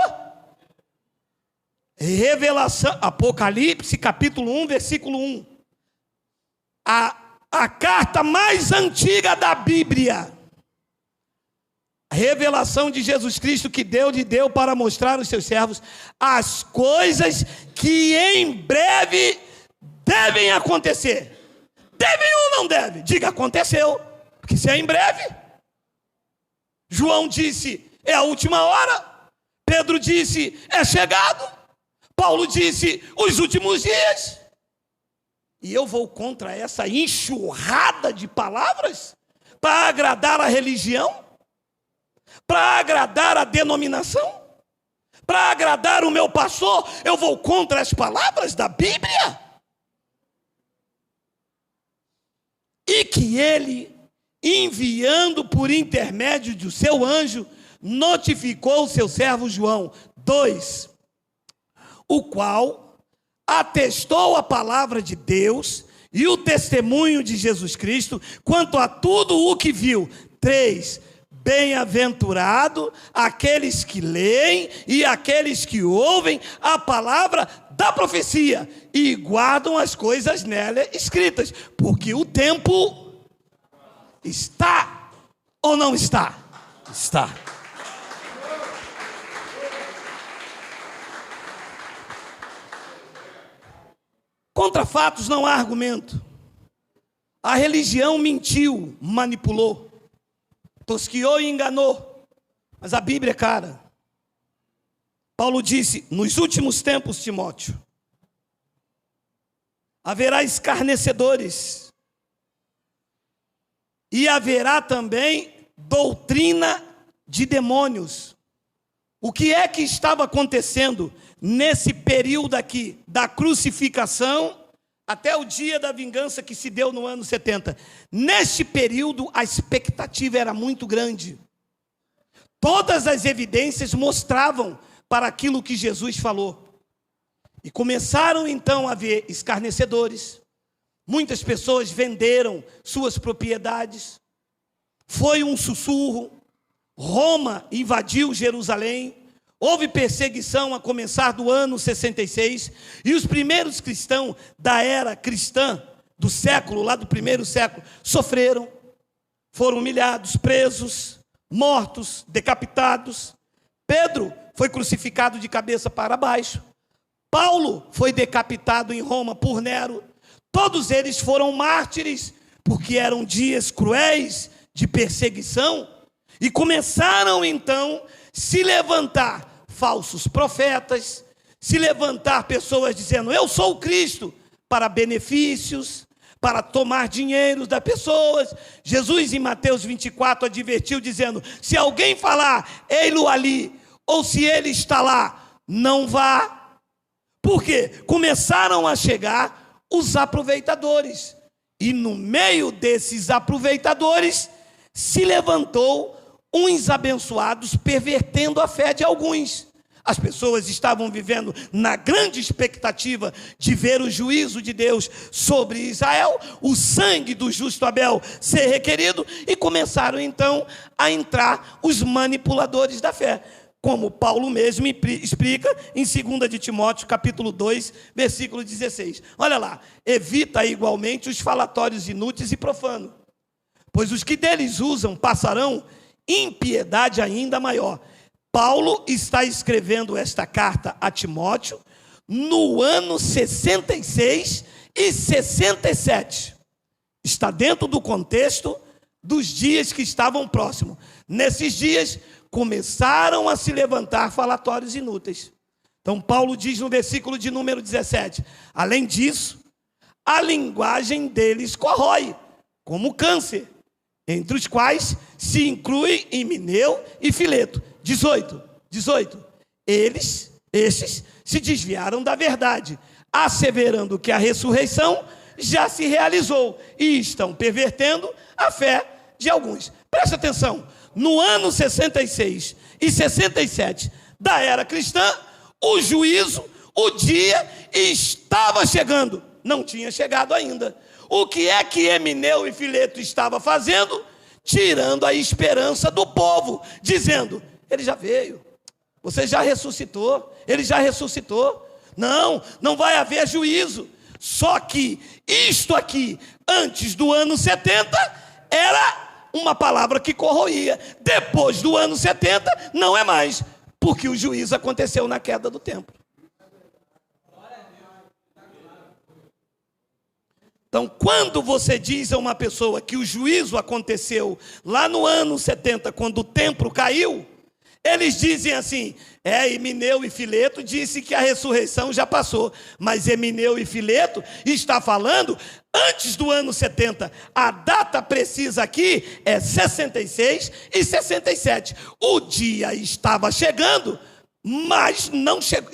Revelação, Apocalipse, capítulo 1, versículo 1. A carta mais antiga da Bíblia. Revelação de Jesus Cristo que Deus lhe deu para mostrar aos seus servos as coisas que em breve devem acontecer. Devem ou não devem? Diga, aconteceu, porque se é em breve. João disse, é a última hora. Pedro disse, é chegado. Paulo disse, os últimos dias. E eu vou contra essa enxurrada de palavras para agradar a religião, para agradar a denominação, para agradar o meu pastor. Eu vou contra as palavras da Bíblia. E que ele, enviando por intermédio do seu anjo, notificou o seu servo João. 2. O qual atestou a palavra de Deus e o testemunho de Jesus Cristo quanto a tudo o que viu. 3. Bem-aventurado aqueles que leem e aqueles que ouvem a palavra da profecia e guardam as coisas nela escritas, porque o tempo está ou não está? Está. Contra fatos não há argumento. A religião mentiu, manipulou, tosquiou e enganou. Mas a Bíblia é cara. Paulo disse, nos últimos tempos, Timóteo, haverá escarnecedores. E haverá também doutrina de demônios. O que é que estava acontecendo nesse período aqui, da crucificação até o dia da vingança que se deu no ano 70? Neste período, a expectativa era muito grande. Todas as evidências mostravam para aquilo que Jesus falou. E começaram então a haver escarnecedores. Muitas pessoas venderam suas propriedades. Foi um sussurro. Roma invadiu Jerusalém. houve perseguição a começar do ano 66, e os primeiros cristãos da era cristã, do século, lá do primeiro século, sofreram, foram humilhados, presos, mortos, decapitados. Pedro foi crucificado de cabeça para baixo. Paulo foi decapitado em Roma por Nero. Todos eles foram mártires, porque eram dias cruéis de perseguição, e começaram então se levantar falsos profetas, se levantar pessoas dizendo: eu sou o Cristo, para benefícios, para tomar dinheiro das pessoas. Jesus, em Mateus 24, advertiu dizendo: se alguém falar, ei-lo ali, ou se ele está lá, não vá. Por quê? Começaram a chegar os aproveitadores, e no meio desses aproveitadores se levantou uns abençoados, pervertendo a fé de alguns. As pessoas estavam vivendo na grande expectativa de ver o juízo de Deus sobre Israel, o sangue do justo Abel ser requerido, e começaram então a entrar os manipuladores da fé, como Paulo mesmo explica em 2 de Timóteo, capítulo 2, versículo 16. Olha lá: evita igualmente os falatórios inúteis e profanos, pois os que deles usam passarão impiedade ainda maior. Paulo está escrevendo esta carta a Timóteo no ano 66 e 67. Está dentro do contexto dos dias que estavam próximos. Nesses dias começaram a se levantar falatórios inúteis. Então Paulo diz no versículo de número 17: além disso, a linguagem deles corrói, como câncer, entre os quais se inclui Himeneu e Fileto. 18. Estes se desviaram da verdade, asseverando que a ressurreição já se realizou, e estão pervertendo a fé de alguns. Preste atenção: no ano 66 e 67 da era cristã, o juízo, o dia estava chegando. Não tinha chegado ainda. O que é que Himeneu e Fileto estavam fazendo? Tirando a esperança do povo, dizendo: ele já veio, você já ressuscitou, ele já ressuscitou. Não vai haver juízo. Só que isto aqui, antes do ano 70, era uma palavra que corroía. Depois do ano 70, não é mais, porque o juízo aconteceu na queda do templo. Então, quando você diz a uma pessoa que o juízo aconteceu lá no ano 70, quando o templo caiu, eles dizem assim: Himeneu e Fileto disse que a ressurreição já passou, mas Himeneu e Fileto está falando antes do ano 70. A data precisa aqui é 66 e 67. O dia estava chegando, mas não chegou.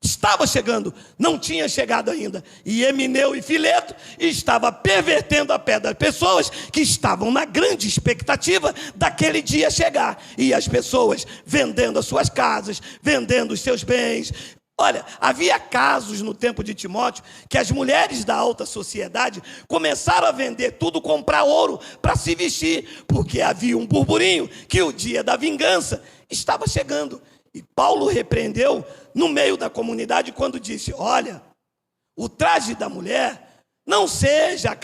Estava chegando, não tinha chegado ainda. E Himeneu e Fileto estavam pervertendo a fé das pessoas que estavam na grande expectativa daquele dia chegar. E as pessoas vendendo as suas casas, vendendo os seus bens. Olha, havia casos no tempo de Timóteo que as mulheres da alta sociedade começaram a vender tudo, comprar ouro para se vestir, porque havia um burburinho que o dia da vingança estava chegando. E Paulo repreendeu no meio da comunidade quando disse: olha, o traje da mulher não seja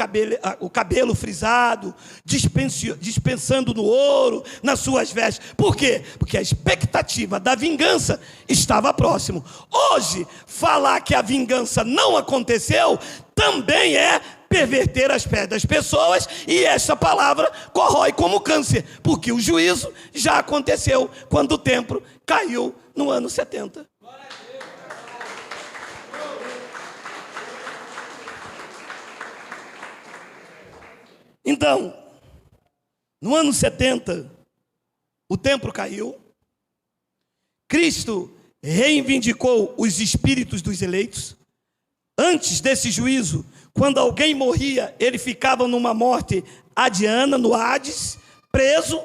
o cabelo frisado, dispensando no ouro, nas suas vestes. Por quê? Porque a expectativa da vingança estava próximo. Hoje, falar que a vingança não aconteceu também é perverter as fés das pessoas, e essa palavra corrói como câncer, porque o juízo já aconteceu quando o templo caiu no ano 70. Então, no ano 70, o templo caiu, Cristo reivindicou os espíritos dos eleitos. Antes desse juízo, quando alguém morria, ele ficava numa morte adiana, no Hades, preso.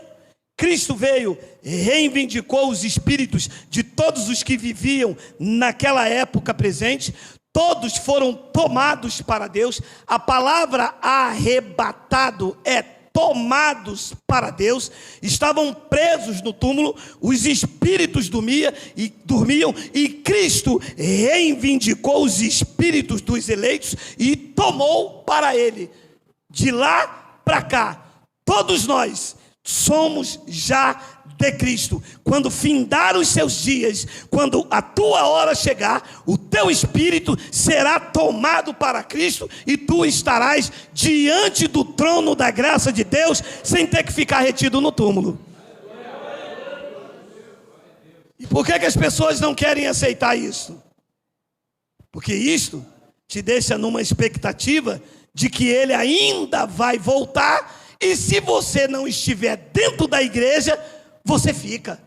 Cristo veio, reivindicou os espíritos de todos os que viviam naquela época presente. Todos foram tomados para Deus. A palavra arrebatado é tomados para Deus, estavam presos no túmulo, os espíritos dormiam e Cristo reivindicou os espíritos dos eleitos e tomou para ele. De lá para cá, todos nós somos já de Cristo. Quando findar os seus dias, quando a tua hora chegar, o teu espírito será tomado para Cristo e tu estarás diante do trono da graça de Deus, sem ter que ficar retido no túmulo. E por que as pessoas não querem aceitar isso? Porque isto te deixa numa expectativa de que ele ainda vai voltar, e se você não estiver dentro da igreja, você fica.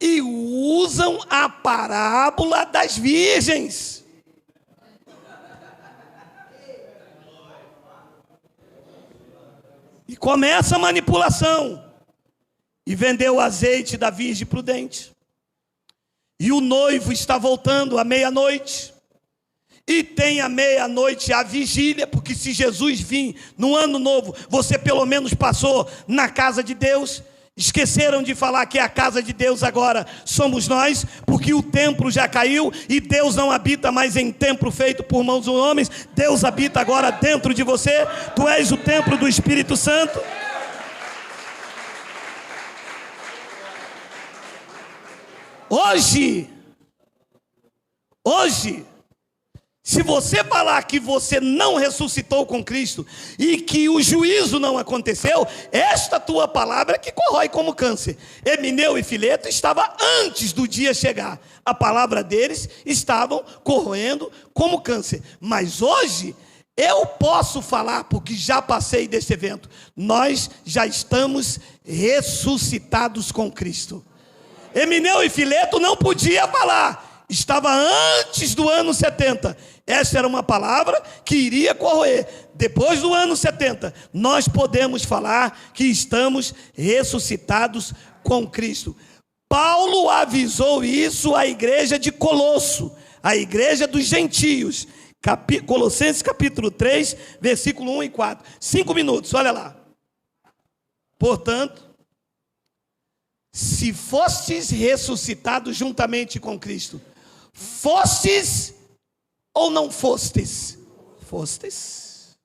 E usam a parábola das virgens. E começa a manipulação. E vendeu o azeite da virgem prudente. E o noivo está voltando à meia-noite. E tem à meia-noite a vigília, porque se Jesus vir no ano novo, você pelo menos passou na casa de Deus. Esqueceram de falar que a casa de Deus agora somos nós, porque o templo já caiu e Deus não habita mais em templo feito por mãos de homens. Deus habita agora dentro de você. Tu és o templo do Espírito Santo. Hoje, se você falar que você não ressuscitou com Cristo e que o juízo não aconteceu, esta tua palavra é que corrói como câncer. Emineu e Fileto estavam antes do dia chegar. A palavra deles estavam corroendo como câncer. Mas hoje eu posso falar, porque já passei desse evento. Nós já estamos ressuscitados com Cristo. Emineu e Fileto não podia falar. Estava antes do ano 70. Essa era uma palavra que iria corroer. Depois do ano 70, nós podemos falar que estamos ressuscitados com Cristo. Paulo avisou isso à igreja de Colosso, a igreja dos gentios. Colossenses capítulo 3, versículo 1 e 4. 5 minutos, olha lá. Portanto, se fostes ressuscitados juntamente com Cristo, fostes ou não fostes? Fostes.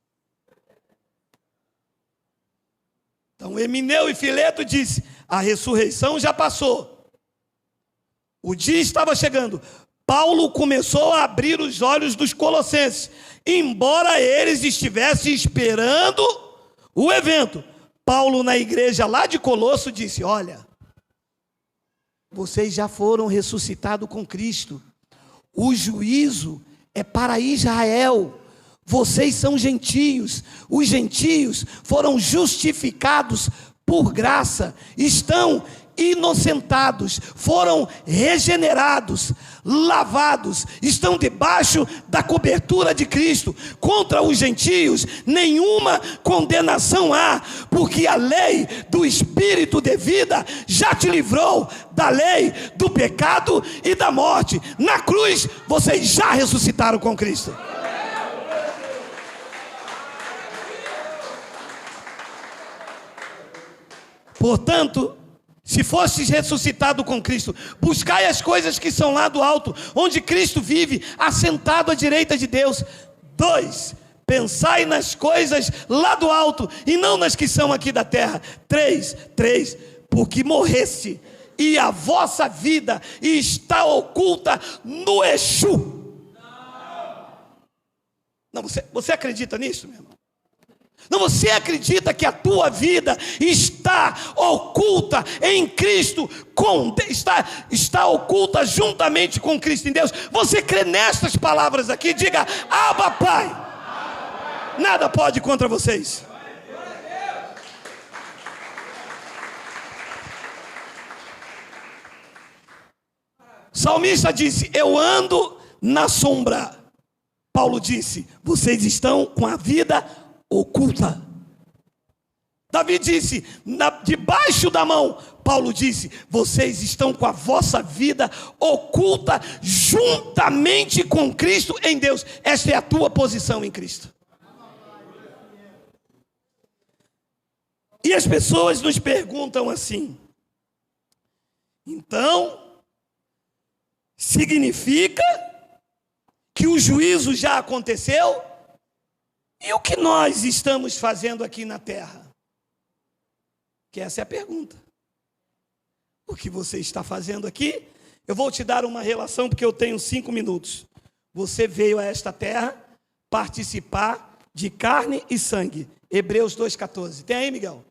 Então Emineu e Fileto disse: a ressurreição já passou, o dia estava chegando. Paulo começou a abrir os olhos dos colossenses, embora eles estivessem esperando o evento. Paulo, na igreja lá de Colosso, disse: olha, vocês já foram ressuscitados com Cristo. O juízo é para Israel. Vocês são gentios. Os gentios foram justificados por graça. Estão inocentados, foram regenerados, lavados, estão debaixo da cobertura de Cristo. Contra os gentios nenhuma condenação há, porque a lei do Espírito de vida já te livrou da lei do pecado e da morte. Na cruz vocês já ressuscitaram com Cristo. Portanto, se fostes ressuscitado com Cristo, buscai as coisas que são lá do alto, onde Cristo vive, assentado à direita de Deus. 2, pensai nas coisas lá do alto, e não nas que são aqui da terra. 3, porque morreste, e a vossa vida está oculta no Exu. Não, você acredita nisso, meu irmão? Não, você acredita que a tua vida está oculta em Cristo, está oculta juntamente com Cristo em Deus? Você crê nestas palavras aqui? Diga: Abba, Pai. Nada pode contra vocês. O salmista disse: eu ando na sombra. Paulo disse: vocês estão com a vida oculta. Davi disse: debaixo da mão. Paulo disse: vocês estão com a vossa vida oculta juntamente com Cristo em Deus. Esta é a tua posição em Cristo. E as pessoas nos perguntam assim: então, significa que o juízo já aconteceu? E o que nós estamos fazendo aqui na terra? Que essa é a pergunta. O que você está fazendo aqui? Eu vou te dar uma relação, porque eu tenho 5 minutos. Você veio a esta terra participar de carne e sangue. Hebreus 2,14. Tem aí, Miguel?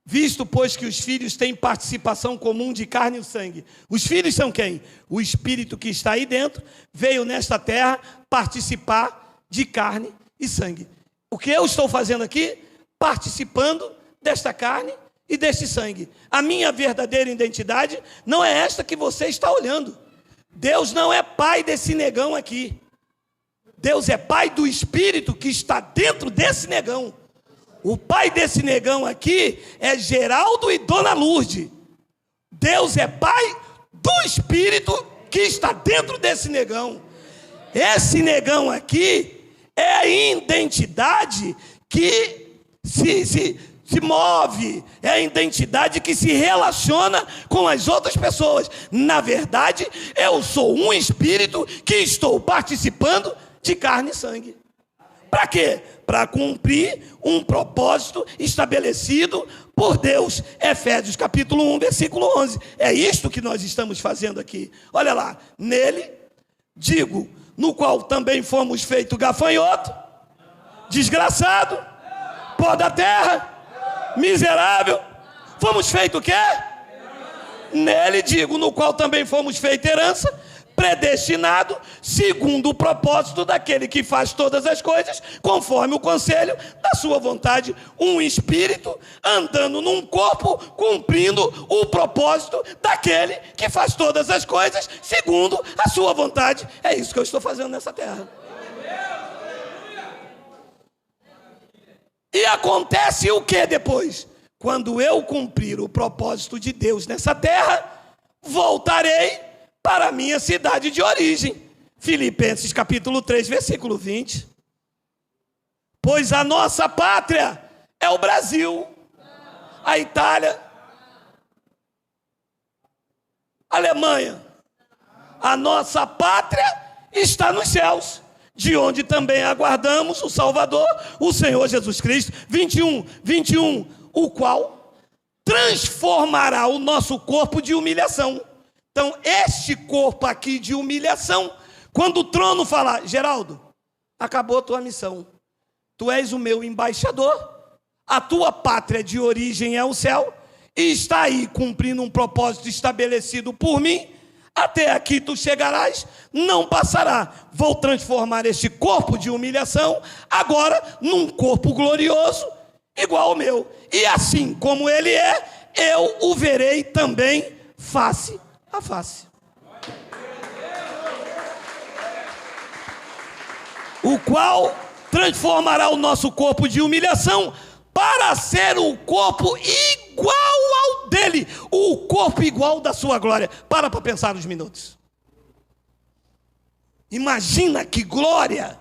Visto, pois, que os filhos têm participação comum de carne e sangue. Os filhos são quem? O Espírito que está aí dentro veio nesta terra participar de carne e sangue. O que eu estou fazendo aqui? Participando desta carne e deste sangue. A minha verdadeira identidade não é esta que você está olhando. Deus não é pai desse negão aqui. Deus é pai do Espírito que está dentro desse negão. O pai desse negão aqui é Geraldo e Dona Lourdes. Deus é pai do Espírito que está dentro desse negão. Esse negão aqui é a identidade que se move, é a identidade que se relaciona com as outras pessoas. Na verdade, eu sou um espírito que estou participando de carne e sangue. Para quê? Para cumprir um propósito estabelecido por Deus. Efésios capítulo 1, versículo 11. É isto que nós estamos fazendo aqui. Olha lá. Nele, digo, no qual também fomos feitos gafanhoto, desgraçado, pó da terra, miserável. Fomos feitos o quê? Nele, digo, no qual também fomos feitos herança, predestinado segundo o propósito daquele que faz todas as coisas conforme o conselho da sua vontade, um espírito andando num corpo cumprindo o propósito daquele que faz todas as coisas segundo a sua vontade. É isso que eu estou fazendo nessa terra. E acontece o que depois? Quando eu cumprir o propósito de Deus nessa terra, voltarei para a minha cidade de origem. Filipenses capítulo 3, versículo 20. Pois a nossa pátria é o Brasil, a Itália, a Alemanha. A nossa pátria está nos céus, de onde também aguardamos o Salvador, o Senhor Jesus Cristo. 21, o qual transformará o nosso corpo de humilhação. Então, este corpo aqui de humilhação, quando o trono falar: Geraldo, acabou a tua missão, tu és o meu embaixador, a tua pátria de origem é o céu, e está aí cumprindo um propósito estabelecido por mim, até aqui tu chegarás, não passará. Vou transformar este corpo de humilhação agora num corpo glorioso, igual ao meu, e assim como ele é, eu o verei também face a face. O qual transformará o nosso corpo de humilhação para ser o corpo igual ao dele, o corpo igual da sua glória. Para pensar uns minutos. Imagina que glória!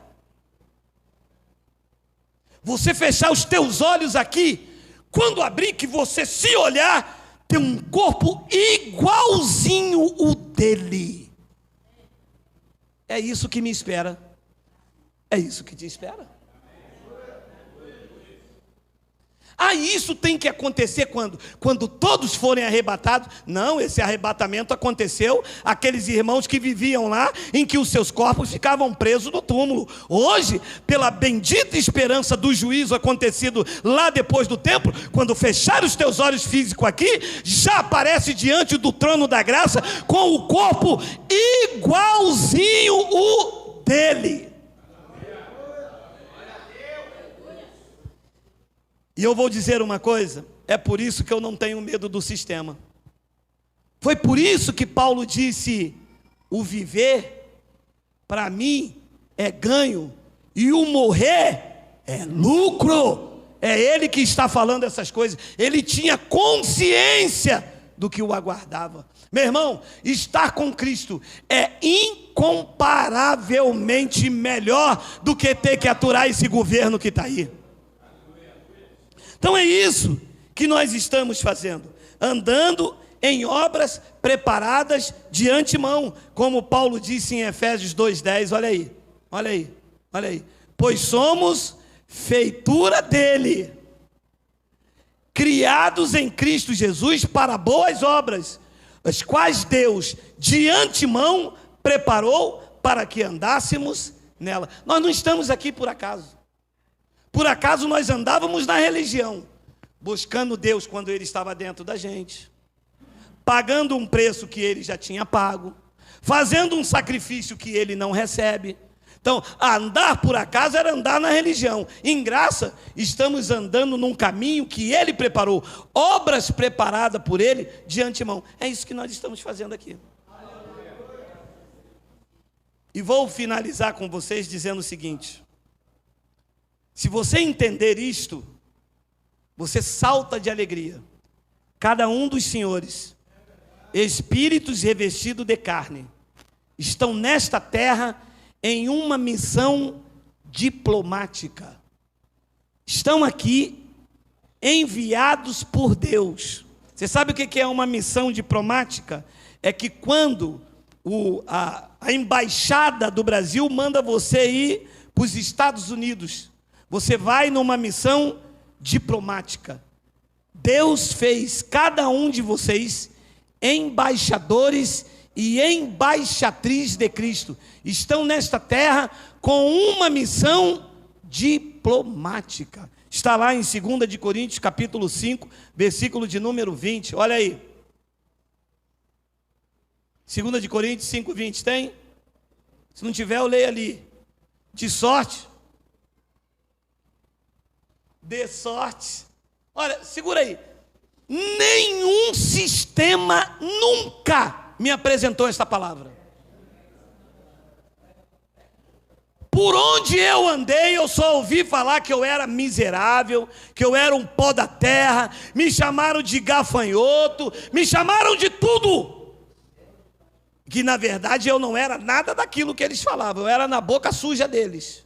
Você fechar os teus olhos aqui, quando abrir, que você se olhar, tem um corpo igualzinho o dele. É isso que me espera. É isso que te espera. Isso tem que acontecer quando? Quando todos forem arrebatados? Não, esse arrebatamento aconteceu aqueles irmãos que viviam lá, em que os seus corpos ficavam presos no túmulo. Hoje, pela bendita esperança do juízo acontecido lá depois do templo, quando fechar os teus olhos físicos aqui, já aparece diante do trono da graça com o corpo igualzinho o dele. E eu vou dizer uma coisa, é por isso que eu não tenho medo do sistema. Foi por isso que Paulo disse: o viver, para mim, é ganho, e o morrer é lucro. É ele que está falando essas coisas. Ele tinha consciência do que o aguardava. Meu irmão, estar com Cristo é incomparavelmente melhor do que ter que aturar esse governo que está aí. Então é isso que nós estamos fazendo, andando em obras preparadas de antemão, como Paulo disse em Efésios 2:10, olha aí, olha aí, olha aí. Pois somos feitura dele, criados em Cristo Jesus para boas obras, as quais Deus de antemão preparou para que andássemos nela. Nós não estamos aqui por acaso. Por acaso nós andávamos na religião, buscando Deus quando Ele estava dentro da gente, pagando um preço que Ele já tinha pago, fazendo um sacrifício que Ele não recebe. Então, andar por acaso era andar na religião. Em graça, estamos andando num caminho que Ele preparou, obras preparadas por Ele de antemão. É isso que nós estamos fazendo aqui. E vou finalizar com vocês dizendo o seguinte: se você entender isto, você salta de alegria. Cada um dos senhores, espíritos revestidos de carne, estão nesta terra em uma missão diplomática. Estão aqui enviados por Deus. Você sabe o que é uma missão diplomática? É que quando a embaixada do Brasil manda você ir para os Estados Unidos, você vai numa missão diplomática. Deus fez cada um de vocês embaixadores e embaixatriz de Cristo. Estão nesta terra com uma missão diplomática. Está lá em 2 de Coríntios, capítulo 5, versículo de número 20. Olha aí. 2 de Coríntios 5, 20, tem? Se não tiver, eu leio ali. De sorte. De sorte. Olha, segura aí. Nenhum sistema nunca me apresentou esta palavra. Por onde eu andei, eu só ouvi falar que eu era miserável, que eu era um pó da terra, me chamaram de gafanhoto, me chamaram de tudo. Que na verdade eu não era nada daquilo que eles falavam, eu era na boca suja deles.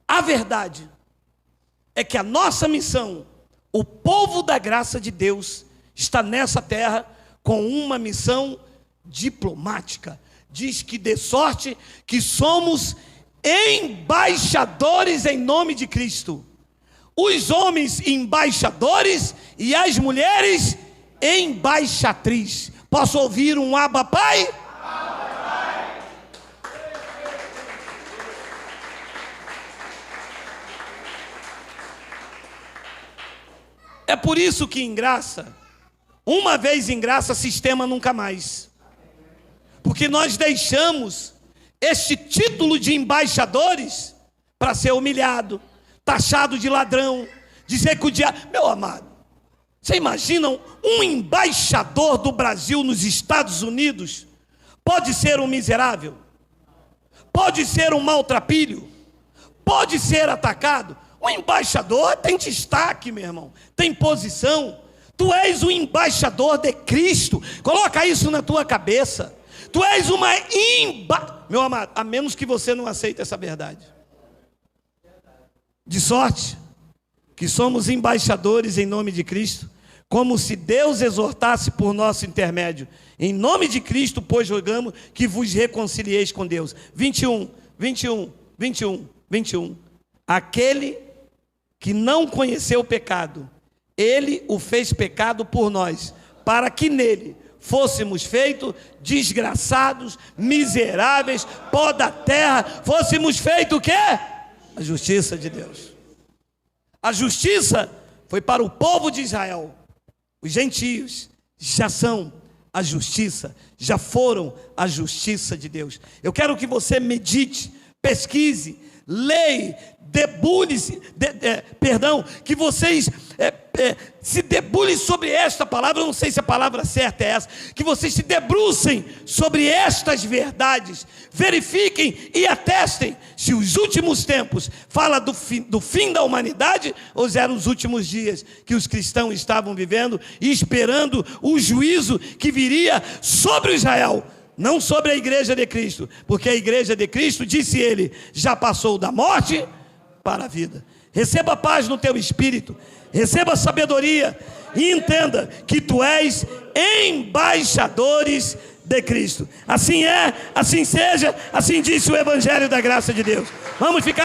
A verdade é que a nossa missão, o povo da graça de Deus, está nessa terra com uma missão diplomática. Diz que de sorte que somos embaixadores em nome de Cristo. Os homens embaixadores e as mulheres embaixatriz. Posso ouvir um Abba Pai? Abba Pai. É por isso que em graça, uma vez em graça, sistema nunca mais. Porque nós deixamos este título de embaixadores para ser humilhado, taxado de ladrão, dizer que o diabo... Meu amado, você imagina um embaixador do Brasil nos Estados Unidos pode ser um miserável? Pode ser um maltrapilho? Pode ser atacado? O embaixador tem destaque, meu irmão, tem posição. Tu és o embaixador de Cristo. Coloca isso na tua cabeça. Tu és uma Meu amado, a menos que você não aceite essa verdade. De sorte que somos embaixadores em nome de Cristo, como se Deus exortasse por nosso intermédio. Em nome de Cristo, pois rogamos que vos reconcilieis com Deus. 21. Aquele que não conheceu o pecado, Ele o fez pecado por nós, para que nele fôssemos feitos desgraçados, miseráveis, pó da terra, fôssemos feitos o quê? A justiça de Deus. A justiça foi para o povo de Israel. Os gentios já são a justiça, já foram a justiça de Deus. Eu quero que você medite, pesquise, leia, que vocês se debulhem sobre esta palavra. Eu não sei se a palavra certa é essa, que vocês se debrucem sobre estas verdades, verifiquem e atestem se os últimos tempos fala do fim da humanidade, ou eram os últimos dias que os cristãos estavam vivendo e esperando o juízo que viria sobre Israel, não sobre a igreja de Cristo, porque a igreja de Cristo, disse ele, já passou da morte para a vida. receba paz no teu espírito, receba sabedoria e entenda que tu és embaixadores de Cristo. Assim é, assim seja, assim disse o Evangelho da graça de Deus. Vamos ficar